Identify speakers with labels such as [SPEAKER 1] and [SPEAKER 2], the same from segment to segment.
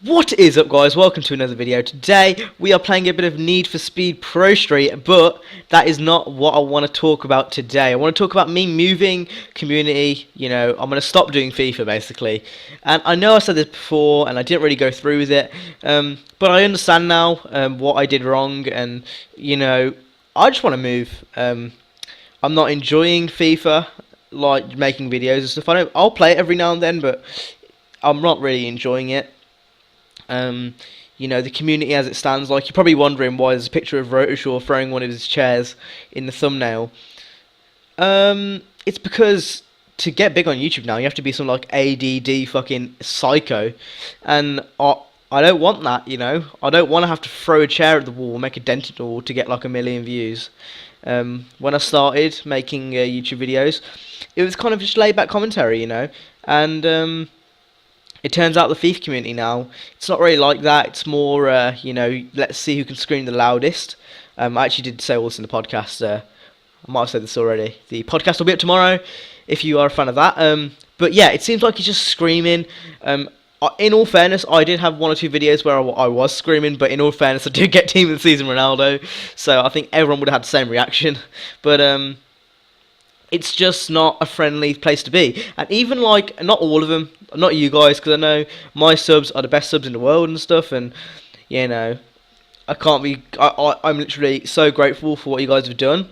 [SPEAKER 1] What is up, guys? Welcome to another video. Today we are playing a bit of Need for Speed Pro Street, but that is not what I want to talk about today. I want to talk about me moving community. I'm going to stop doing FIFA basically, and I know I said this before and I didn't really go through with it, but I understand now what I did wrong, and I just want to move. I'm not enjoying FIFA, like making videos and stuff. I'll play it every now and then, but I'm not really enjoying it. The community as it stands, like you're probably wondering why there's a picture of Rotoshaw throwing one of his chairs in the thumbnail. It's because to get big on YouTube now, you have to be some like ADD fucking psycho, and I don't want that. I don't want to have to throw a chair at the wall, make a dent in the wall to get like 1 million views. When I started making YouTube videos, it was kind of just laid back commentary, and it turns out the FIFA community now, it's not really like that. It's more, let's see who can scream the loudest. I actually did say all this in the podcast. I might have said this already. The podcast will be up tomorrow if you are a fan of that. But yeah, it seems like he's just screaming. In all fairness, I did have 1 or 2 videos where I was screaming, but in all fairness, I did get Team of the Season Ronaldo, so I think everyone would have had the same reaction. But it's just not a friendly place to be. And even like, not all of them, not you guys, because I know my subs are the best subs in the world and stuff, and I'm literally so grateful for what you guys have done.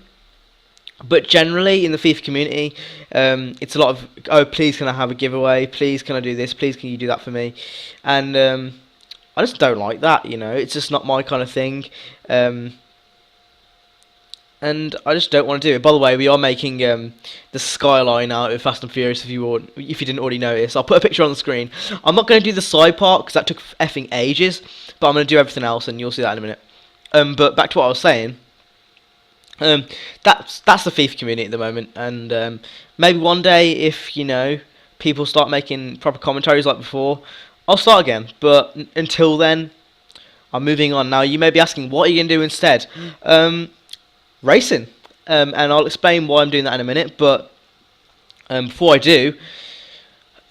[SPEAKER 1] But generally in the FIFA community, it's a lot of, oh, please can I have a giveaway, please can I do this, please can you do that for me, and I just don't like that. It's just not my kind of thing. And I just don't want to do it. By the way, we are making the skyline out of Fast and Furious. If you didn't already notice, I'll put a picture on the screen. I'm not going to do the side part because that took effing ages, but I'm going to do everything else, and you'll see that in a minute. But back to what I was saying. That's the FIFA community at the moment, and maybe one day, if people start making proper commentaries like before, I'll start again. But until then, I'm moving on. Now you may be asking, what are you going to do instead? Racing, and I'll explain why I'm doing that in a minute, but before I do,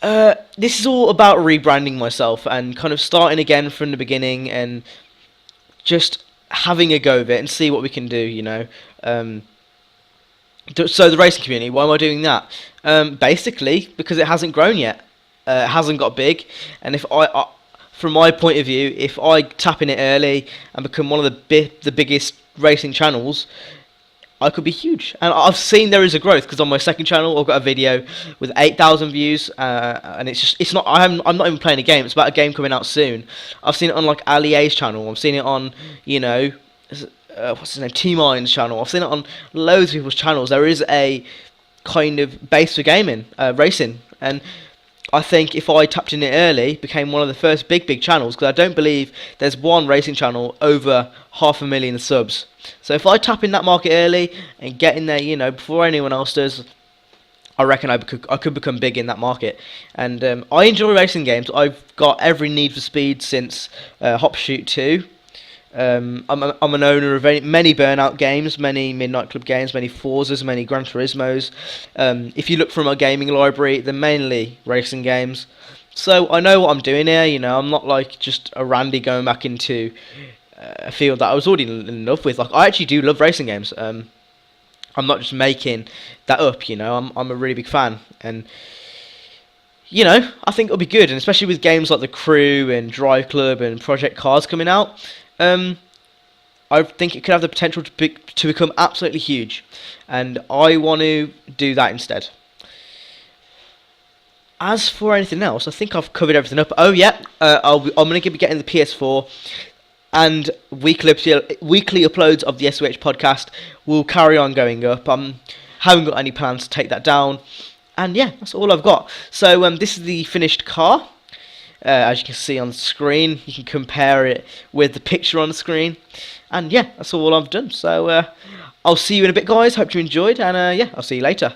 [SPEAKER 1] this is all about rebranding myself and kind of starting again from the beginning and just having a go of it and see what we can do. So the racing community, why am I doing that? Basically because it hasn't grown yet, it hasn't got big, and if I from my point of view, if I tap in it early and become one of the biggest racing channels, I could be huge. And I've seen there is a growth, because on my second channel I've got a video with 8,000 views, and I'm not even playing a game, it's about a game coming out soon. I've seen it on like Ali's channel, I've seen it on what's his name, T-Mine's channel, I've seen it on loads of people's channels. There is a kind of base for gaming, racing, and I think if I tapped in it early, became one of the first big channels, because I don't believe there's one racing channel over 500,000 subs. So if I tap in that market early and get in there, before anyone else does, I reckon I could become big in that market. And I enjoy racing games. I've got every Need for Speed since Hop Shoot 2. I'm an owner of many Burnout games, many Midnight Club games, many Forzas, many Gran Turismos. If you look through my gaming library, they're mainly racing games. So I know what I'm doing here. I'm not like just a Randy going back into a field that I was already in love with. Like, I actually do love racing games. I'm not just making that up. I'm a really big fan, and I think it'll be good, and especially with games like The Crew and Drive Club and Project Cars coming out. I think it could have the potential to become absolutely huge, and I want to do that instead. As for anything else, I think I've covered everything up. Oh yeah, I'm going to be getting the PS4, and weekly uploads of the SWH podcast will carry on going up. I haven't got any plans to take that down, and yeah, that's all I've got. So this is the finished car. As you can see on the screen, you can compare it with the picture on the screen, and yeah, that's all I've done. So I'll see you in a bit, guys. Hope you enjoyed, and yeah, I'll see you later.